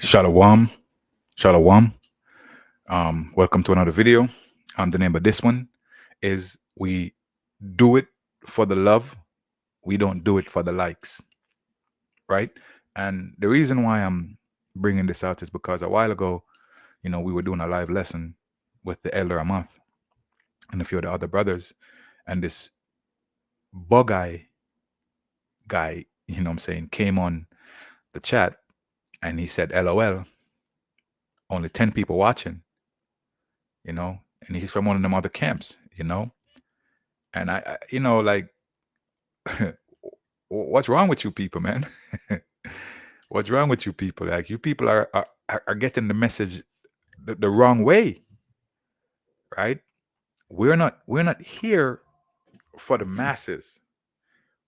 Shalom, shalom. Welcome to another video. The name of this one is "We Do It for the Love. We Don't Do It for the Likes." Right? And the reason why I'm bringing this out is because a while ago, we were doing a live lesson with the Elder Amath and a few of the other brothers, and this bug eye guy, I'm saying, came on the chat and he said, "LOL, only 10 people watching," and he's from one of them other camps, and like, what's wrong with you people, man? What's wrong with you people? Like, you people are getting the message the wrong way, right? We're not here for the masses.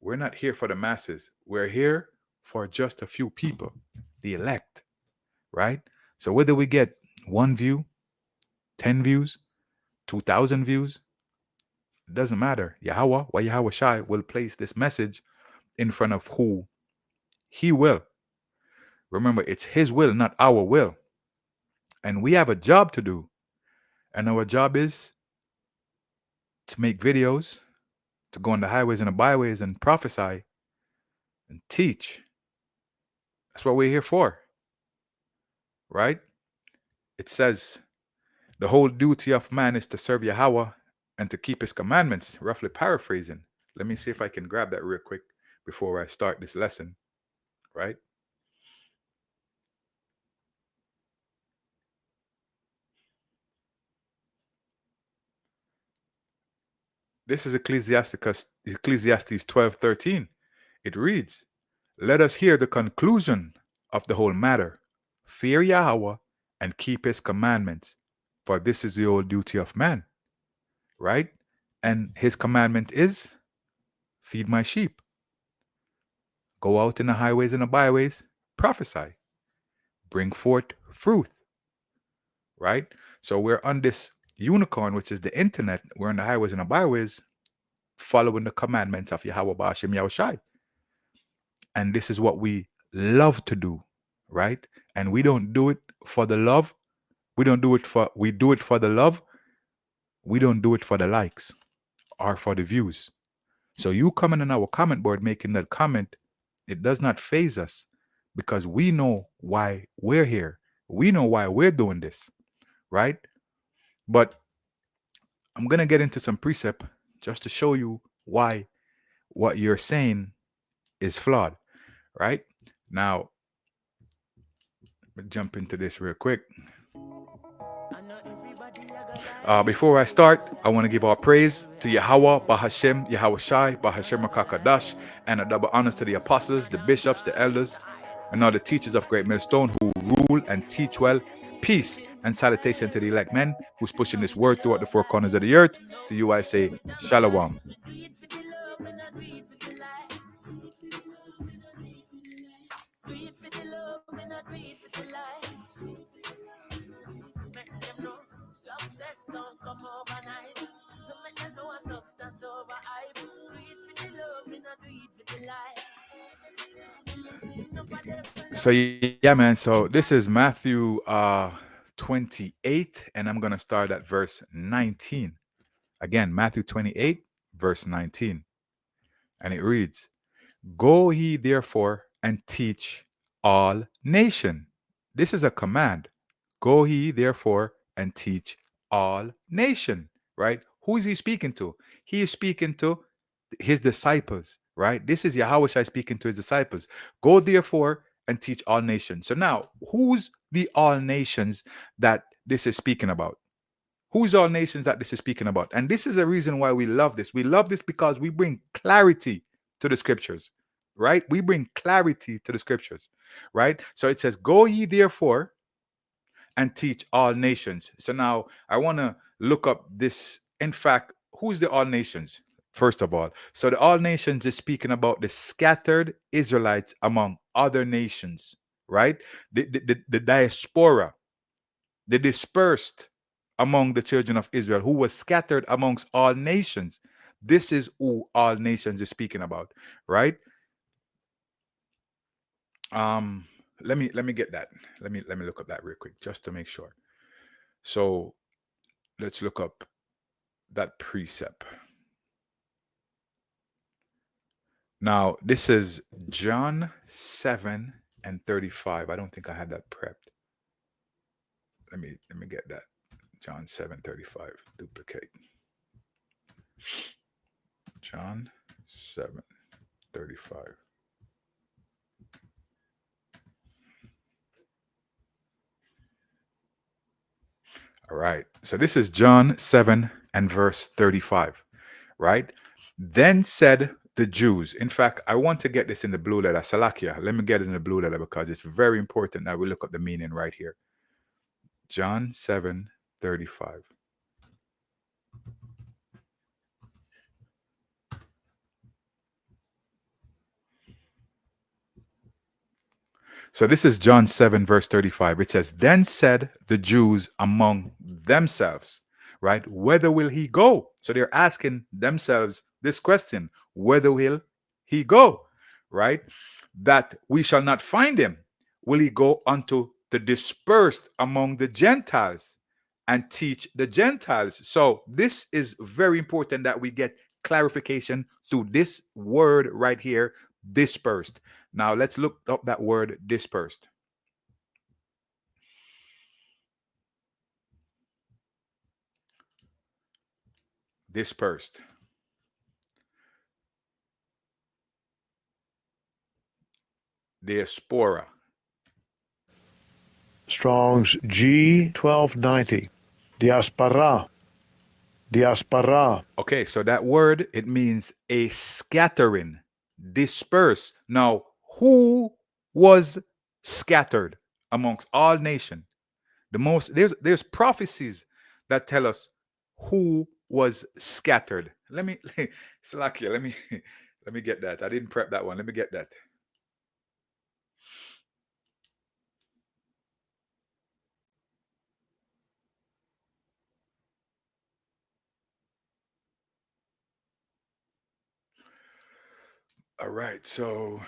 We're not here for the masses. We're here for just a few people, the elect, right? So whether we get 1 view, 10 views, 2,000 views, it doesn't matter. Yahweh Shai will place this message in front of who he will. Remember, it's his will, not our will. And we have a job to do. And our job is to make videos, to go on the highways and the byways and prophesy and teach. That's what we're here for, right? It says the whole duty of man is to serve Yahweh and to keep his commandments, roughly paraphrasing. Let me see if I can grab that real quick before I start this lesson, right? This is Ecclesiastes 12:13. It reads, "Let us hear the conclusion of the whole matter. Fear Yahweh and keep his commandments, for this is the whole duty of man," right? And his commandment is feed my sheep, go out in the highways and the byways, prophesy, bring forth fruit, right? So we're on this unicorn, which is the internet. We're on the highways and the byways, following the commandments of Yahweh Ba'ashem Yahushai. And this is what we love to do, right? And we don't do it for the love. We do it for the love. We don't do it for the likes or for the views. So you coming on our comment board making that comment, it does not phase us because we know why we're here. We know why we're doing this, right? But I'm going to get into some precept just to show you why what you're saying is flawed, right? Now, jump into this real quick. Before I start, I want to give all praise to Yahweh, Bahashem, Yahweh Shai, Bahashem Makakadash, and a double honors to the apostles, the bishops, the elders, and all the teachers of Great Millstone who rule and teach well. Peace and salutation to the elect men who's pushing this word throughout the four corners of the earth. To you I say, Shalom. So yeah, man. So this is Matthew 28, and I'm gonna start at verse 19. Again, Matthew 28, verse 19. And it reads, "Go ye therefore and teach all nation." This is a command. Go ye therefore and teach all nation, right? Who is he speaking to? He is speaking to his disciples, right? This is Yahweh Shai speaking to his disciples. Go therefore and teach all nations. So now, who's the all nations that this is speaking about? Who's all nations that this is speaking about? And this is a reason why we love this. We love this because we bring clarity to the scriptures, right? We bring clarity to the scriptures, right? So it says, "Go ye therefore and teach all nations." So now I want to look up this. In fact, who's the all nations? First of all, so the all nations is speaking about the scattered Israelites among other nations, right? The diaspora, the dispersed among the children of Israel, who was scattered amongst all nations. This is who all nations is speaking about, right? Um, Let me get that. Let me look up that real quick just to make sure. So let's look up that precept. Now this is John 7:35. I don't think I had that prepped. Let me get that. John 7:35. Duplicate. John 7:35. All right. So this is John 7 and verse 35, right? Then said the Jews. In fact, I want to get this in the blue letter. Salakia. Let me get it in the blue letter because it's very important that we look at the meaning right here. John 7:35. So this is John 7, verse 35. It says, Then said the Jews among themselves, right? Whether will he go? So they're asking themselves this question, whether will he go? Right? That we shall not find him. Will he go unto the dispersed among the Gentiles and teach the Gentiles? So this is very important that we get clarification through this word right here, dispersed. Now let's look up that word dispersed. Dispersed. Diaspora. Strong's G1290. Diaspora. Diaspora. Okay, so that word, it means a scattering, disperse. Now, who was scattered amongst all nations? There's prophecies that tell us who was scattered. Salakia, let me get that. I didn't prep that one. Let me get that. All right, so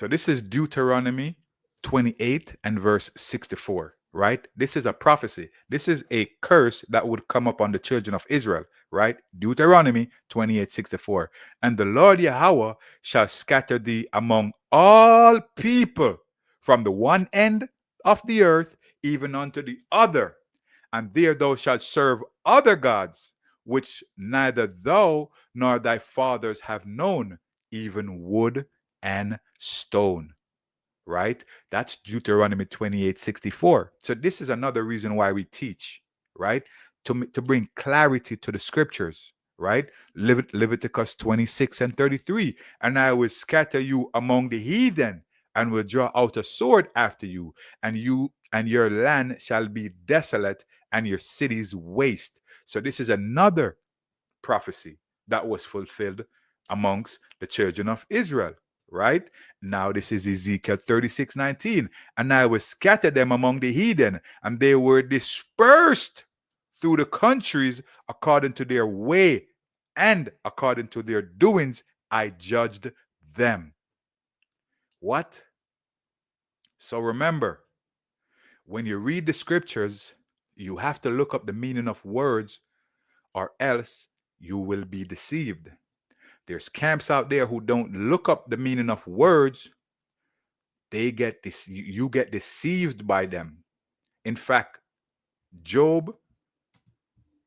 this is Deuteronomy 28 and verse 64, right? This is a prophecy. This is a curse that would come upon the children of Israel, right? Deuteronomy 28:64. And the Lord Yahweh shall scatter thee among all people from the one end of the earth even unto the other. And there thou shalt serve other gods, which neither thou nor thy fathers have known, even wood and stone. Right? That's Deuteronomy 28:64. So this is another reason why we teach, right? To bring clarity to the scriptures, right? Leviticus 26 and 33. And I will scatter you among the heathen and will draw out a sword after you, and your land shall be desolate and your cities waste. So this is another prophecy that was fulfilled amongst the children of Israel, right? Now this is Ezekiel 36:19. And I will scatter them among the heathen, and they were dispersed through the countries according to their way and according to their doings, I judged them. What? So remember, when you read the scriptures, you have to look up the meaning of words, or else you will be deceived. There's camps out there who don't look up the meaning of words. They get this, you get deceived by them. In fact, Job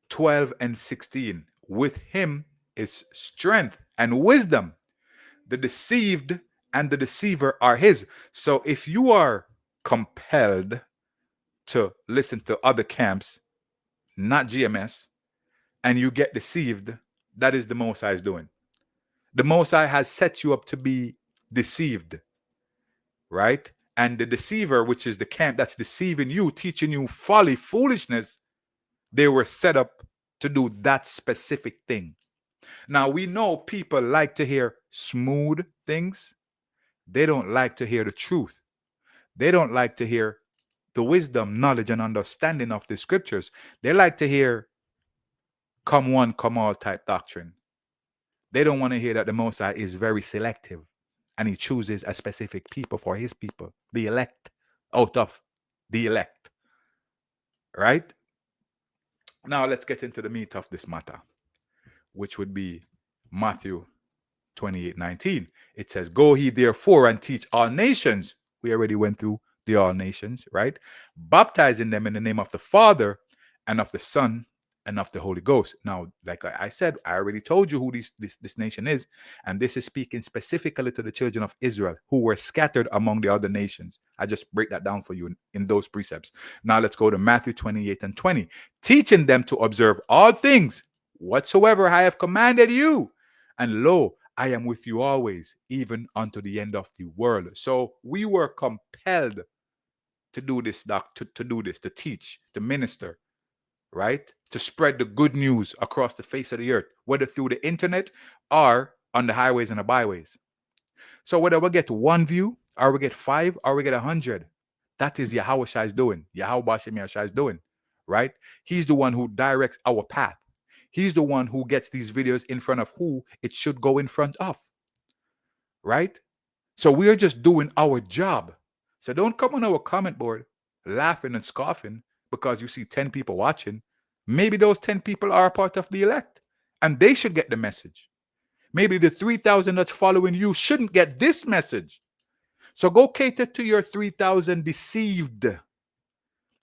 12 and 16, with him is strength and wisdom. The deceived and the deceiver are his. So if you are compelled to listen to other camps, not GMS, and you get deceived, that is the Most High's doing. The Most High has set you up to be deceived, right? And the deceiver, which is the camp that's deceiving you, teaching you folly, foolishness, they were set up to do that specific thing. Now, we know people like to hear smooth things. They don't like to hear the truth. They don't like to hear the wisdom, knowledge, and understanding of the scriptures. They like to hear come one, come all type doctrine. They don't want to hear that the Most High is very selective and he chooses a specific people for his people, the elect, out of the elect. Right? Now let's get into the meat of this matter, which would be Matthew 28:19. It says, "Go ye therefore and teach all nations." We already went through the all nations, right? Baptizing them in the name of the Father and of the Son and of the Holy Ghost. Now, like I said, I already told you who this nation is, and this is speaking specifically to the children of Israel who were scattered among the other nations. I just break that down for you in those precepts. Now let's go to Matthew 28:20. Teaching them to observe all things whatsoever I have commanded you. And lo, I am with you always, even unto the end of the world. So we were compelled to do this, doc, to do this, to teach, to minister, right? To spread the good news across the face of the earth, whether through the internet or on the highways and the byways. So whether we get one view, or we get 5, or we get 100, that is Yahweh Shai's doing. Yahweh Shem Shai's doing, right? He's the one who directs our path. He's the one who gets these videos in front of who it should go in front of, right? So we are just doing our job. So don't come on our comment board laughing and scoffing because you see 10 people watching. Maybe those 10 people are a part of the elect and they should get the message. Maybe the 3,000 that's following you shouldn't get this message. So go cater to your 3,000 deceived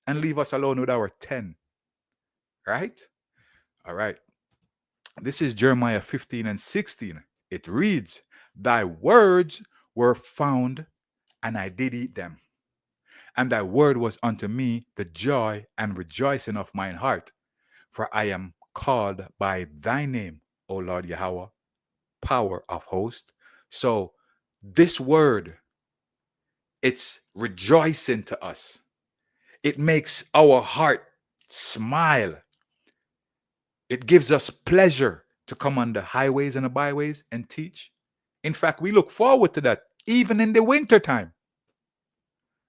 and leave us alone with our 10. Right? All right. This is Jeremiah 15:16. It reads, "Thy words were found, and I did eat them. And thy word was unto me the joy and rejoicing of mine heart. For I am called by thy name, O Lord Yahweh, power of hosts." So this word, it's rejoicing to us. It makes our heart smile. It gives us pleasure to come on the highways and the byways and teach. In fact, we look forward to that, even in the winter time.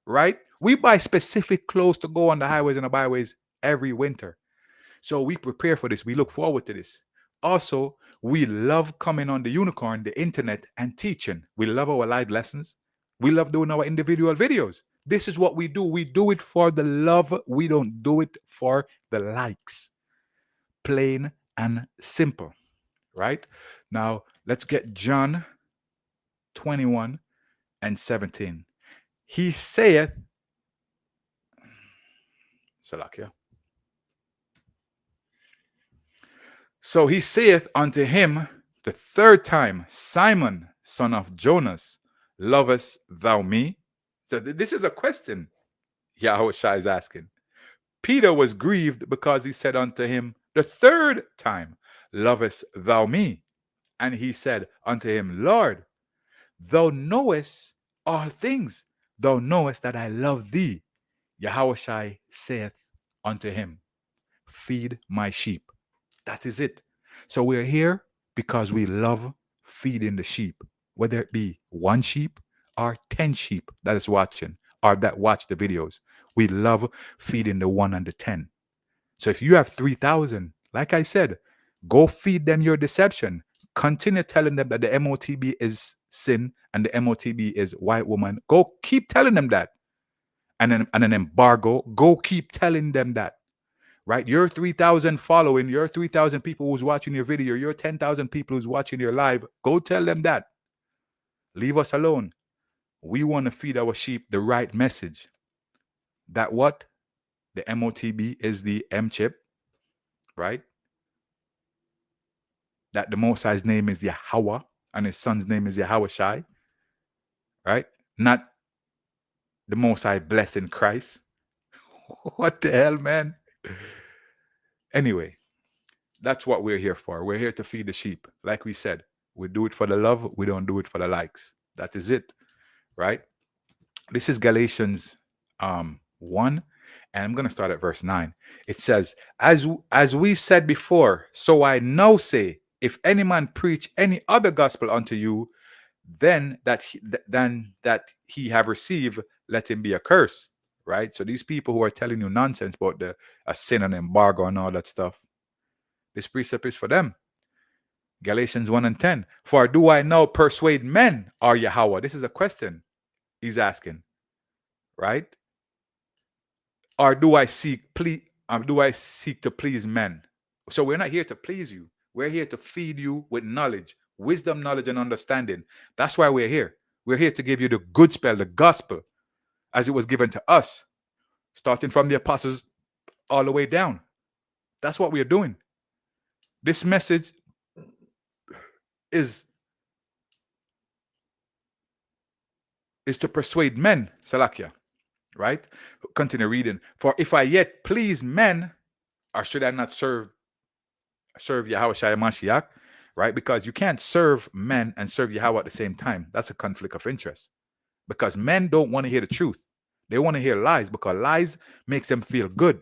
Right? We buy specific clothes to go on the highways and the byways every winter. So we prepare for this. We look forward to this. Also, we love coming on the unicorn, the internet, and teaching. We love our live lessons. We love doing our individual videos. This is what we do. We do it for the love. We don't do it for the likes. Plain and simple. Right? Now, let's get John 21:17. He saith, Salakia. So he saith unto him the third time, "Simon, son of Jonas, lovest thou me?" So this is a question Yahweh Shai is asking. Peter was grieved because he said unto him the third time, "Lovest thou me?" And he said unto him, "Lord, thou knowest all things. Thou knowest that I love thee." Yahweh Shai saith unto him, "Feed my sheep." That is it. So we're here because we love feeding the sheep, whether it be one sheep or 10 sheep that is watching or that watch the videos. We love feeding the 1 and the 10. So if you have 3,000, like I said, go feed them your deception. Continue telling them that the MOTB is sin and the MOTB is white woman. Go keep telling them that. And then an embargo, go keep telling them that. Right? Your 3,000 following, your 3,000 people who's watching your video, your 10,000 people who's watching your live, go tell them that. Leave us alone. We want to feed our sheep the right message. That what? The MOTB is the M chip, right? That the Most High's name is Yahweh and his son's name is Yahweh Shai, right? Not the Most High blessing Christ. What the hell, man? Anyway, that's what we're here for. We're here to feed the sheep. Like we said, we do it for the love. We don't do it for the likes. That is it, right? This is Galatians 1, and I'm going to start at verse 9. It says, as we said before, so I now say, if any man preach any other gospel unto you than that he have received, let him be accursed. Right? So these people who are telling you nonsense about a sin and embargo and all that stuff, this precept is for them. Galatians 1 and 10. For do I now persuade men or Yahweh? This is a question he's asking, right? Or do I seek to please men? So we're not here to please you. We're here to feed you with knowledge, wisdom, knowledge, and understanding. That's why we're here. We're here to give you the good spell, the gospel, as it was given to us, starting from the apostles all the way down. That's what we are doing. This message is to persuade men, Salakia, right? Continue reading. For if I yet please men, or should I not serve Yahweh Shai Mashiach, right? Because you can't serve men and serve Yahweh at the same time. That's a conflict of interest. Because men don't want to hear the truth. They want to hear lies, because lies makes them feel good.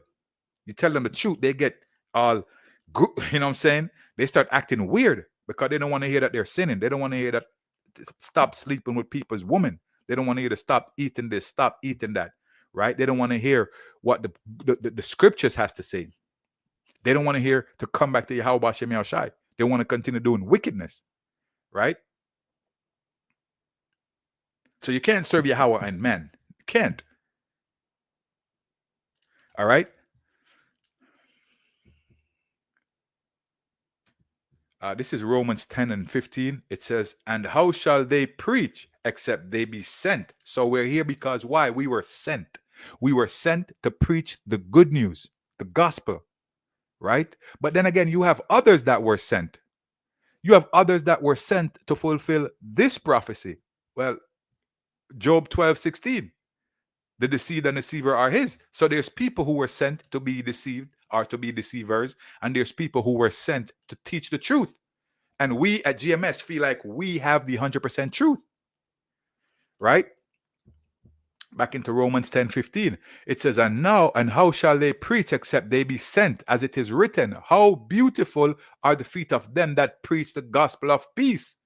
You tell them the truth, they get all, you know what I'm saying? They start acting weird because they don't want to hear that they're sinning. They don't want to hear that stop sleeping with people's women. They don't want to hear to stop eating this, stop eating that, right? They don't want to hear what the scriptures has to say. They don't want to hear to come back to Yahweh Shem Yahushai. They want to continue doing wickedness, right? So you can't serve Yahweh and men. You can't. All right? This is Romans 10 and 15. It says, and how shall they preach except they be sent? So we're here because why? We were sent. We were sent to preach the good news, the gospel, right? But then again, you have others that were sent. You have others that were sent to fulfill this prophecy. Well, Job 12:16. The deceived and deceiver are his. So there's people who were sent to be deceived or to be deceivers, and there's people who were sent to teach the truth. And we at GMS feel like we have the 100% truth, right? Back into Romans 10:15. It says, and how shall they preach except they be sent? As it is written, how beautiful are the feet of them that preach the gospel of peace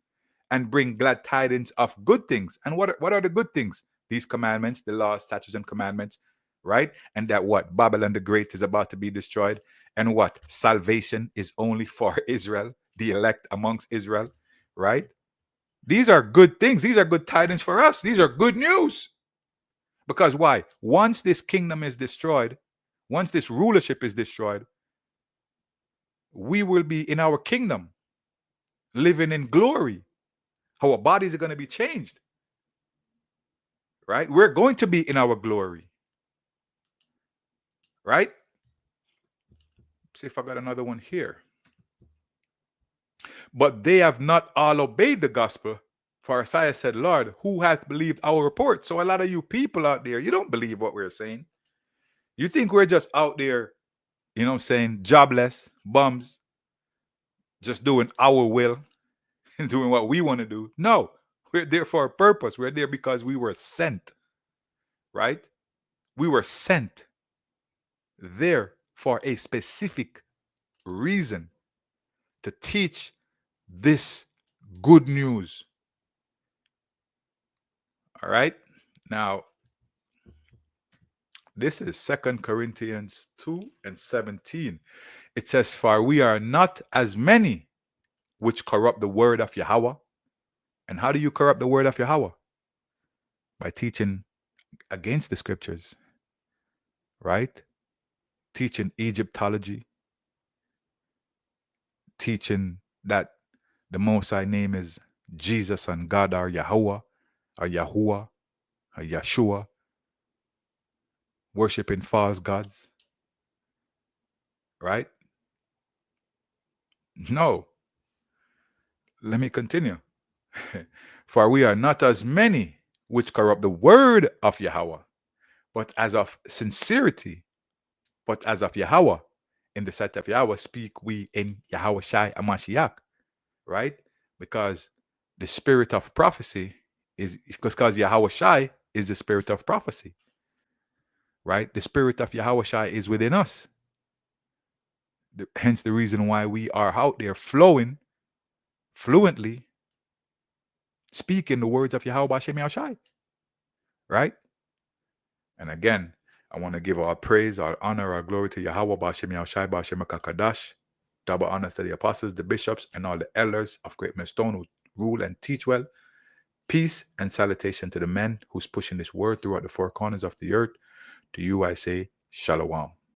and bring glad tidings of good things. And what are the good things? These commandments, the laws, statutes, and commandments, right? And that what? Babylon the Great is about to be destroyed. And what? Salvation is only for Israel, the elect amongst Israel, right? These are good things. These are good tidings for us. These are good news. Because why? Once this kingdom is destroyed, once this rulership is destroyed, we will be in our kingdom, living in glory. Our bodies are going to be changed. Right? We're going to be in our glory. Right? See if I got another one here. But they have not all obeyed the gospel. For Isaiah said, Lord, who hath believed our report? So a lot of you people out there, you don't believe what we're saying. You think we're just out there, you know what I'm saying, jobless, bums, just doing our will and doing what we want to do. No, we're there for a purpose. We're there because we were sent. Right? We were sent there for a specific reason, to teach this good news. All right. Now, this is 2 Corinthians 2 and 17. It says, for we are not as many which corrupt the word of Yahweh. And how do you corrupt the word of Yahweh? By teaching against the scriptures, right? Teaching Egyptology, teaching that the Most High name is Jesus and God are Yahweh, or Yahuwah, or Yeshua, worshiping false gods, right? No. Let me continue. For we are not as many which corrupt the word of Yahweh, but as of sincerity, but as of Yahweh, in the sight of Yahweh, speak we in Yahweh Shai Amashiach, right? Because the spirit of prophecy is because Yahweh Shai is the spirit of prophecy, right? The spirit of Yahweh Shai is within us. Hence the reason why we are out there flowing fluently, speaking the words of Yahweh Hashem Yahushai, right? And again, I want to give all praise, all honor, all glory to Yahweh Hashem Yahushai, Hashem Kakadash, Double honors to the apostles, the bishops, and all the elders of Great Millstone who rule and teach well. Peace and salutation to the men who's pushing this word throughout the four corners of the earth. To you I say, Shalom.